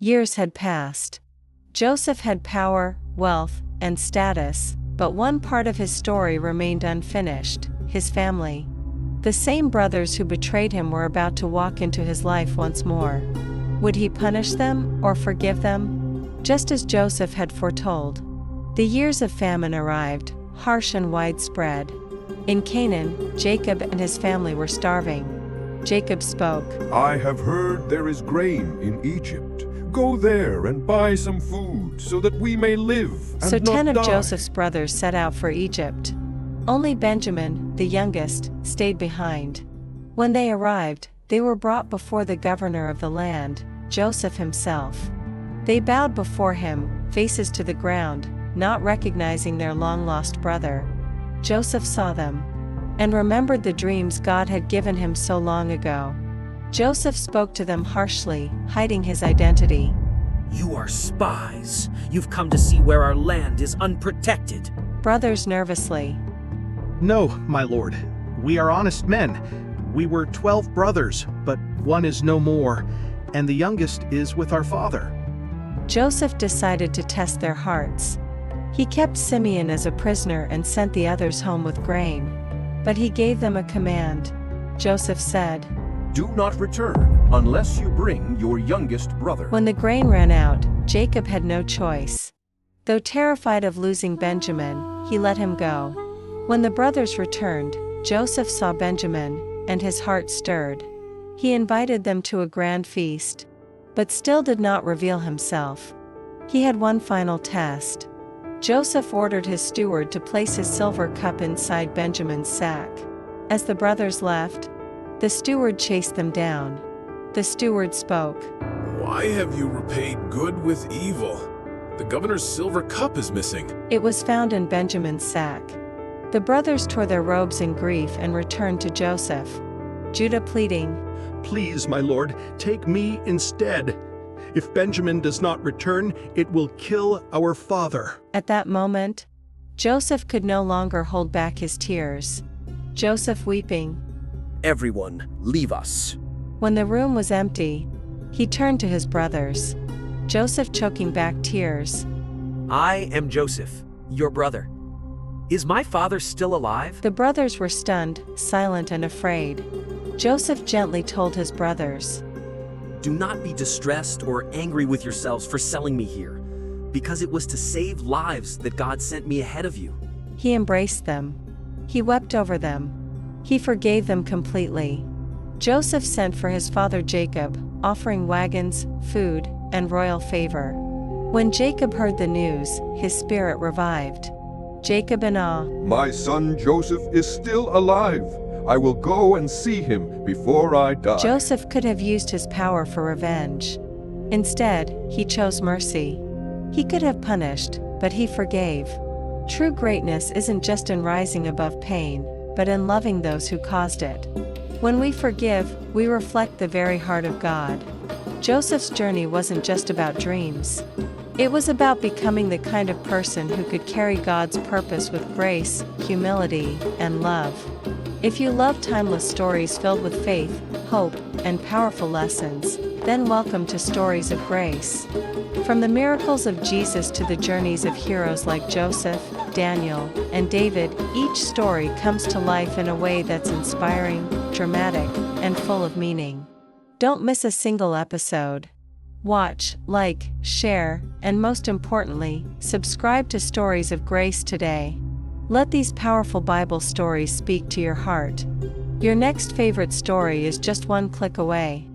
Years had passed. Joseph had power, wealth, and status, but one part of his story remained unfinished: his family. The same brothers who betrayed him were about to walk into his life once more. Would he punish them or forgive them? Just as Joseph had foretold. The years of famine arrived, harsh and widespread. In Canaan, Jacob and his family were starving. Jacob spoke, "I have heard there is grain in Egypt. Go there and buy some food so that we may live and So not 10 of die." Joseph's brothers set out for Egypt. Only Benjamin, the youngest, stayed behind. When they arrived, they were brought before the governor of the land, Joseph himself. They bowed before him, faces to the ground, not recognizing their long-lost brother. Joseph saw them and remembered the dreams God had given him so long ago. Joseph spoke to them harshly, hiding his identity. "You are spies. You've come to see where our land is unprotected." Brothers nervously. "No, my lord. We are honest men. We were 12 brothers, but one is no more, and the youngest is with our father." Joseph decided to test their hearts. He kept Simeon as a prisoner and sent the others home with grain. But he gave them a command. Joseph said, "Do not return unless you bring your youngest brother." When the grain ran out, Jacob had no choice. Though terrified of losing Benjamin, he let him go. When the brothers returned, Joseph saw Benjamin, and his heart stirred. He invited them to a grand feast, but still did not reveal himself. He had one final test. Joseph ordered his steward to place his silver cup inside Benjamin's sack. As the brothers left, the steward chased them down. The steward spoke, "Why have you repaid good with evil? The governor's silver cup is missing." It was found in Benjamin's sack. The brothers tore their robes in grief and returned to Joseph. Judah pleading, "Please, my lord, take me instead. If Benjamin does not return, it will kill our father." At that moment, Joseph could no longer hold back his tears. Joseph weeping. "Everyone, leave us." When the room was empty, he turned to his brothers. Joseph choking back tears. "I am Joseph, your brother. Is my father still alive?" The brothers were stunned, silent and afraid. Joseph gently told his brothers, "Do not be distressed or angry with yourselves for selling me here, because it was to save lives that God sent me ahead of you." He embraced them. He wept over them. He forgave them completely. Joseph sent for his father Jacob, offering wagons, food, and royal favor. When Jacob heard the news, his spirit revived. Jacob in awe, "My son Joseph is still alive. I will go and see him before I die." Joseph could have used his power for revenge. Instead, he chose mercy. He could have punished, but he forgave. True greatness isn't just in rising above pain, but in loving those who caused it. When we forgive, we reflect the very heart of God. Joseph's journey wasn't just about dreams. It was about becoming the kind of person who could carry God's purpose with grace, humility, and love. If you love timeless stories filled with faith, hope, and powerful lessons, then welcome to Stories of Grace. From the miracles of Jesus to the journeys of heroes like Joseph, Daniel, and David, each story comes to life in a way that's inspiring, dramatic, and full of meaning. Don't miss a single episode. Watch, like, share, and most importantly, subscribe to Stories of Grace today. Let these powerful Bible stories speak to your heart. Your next favorite story is just one click away.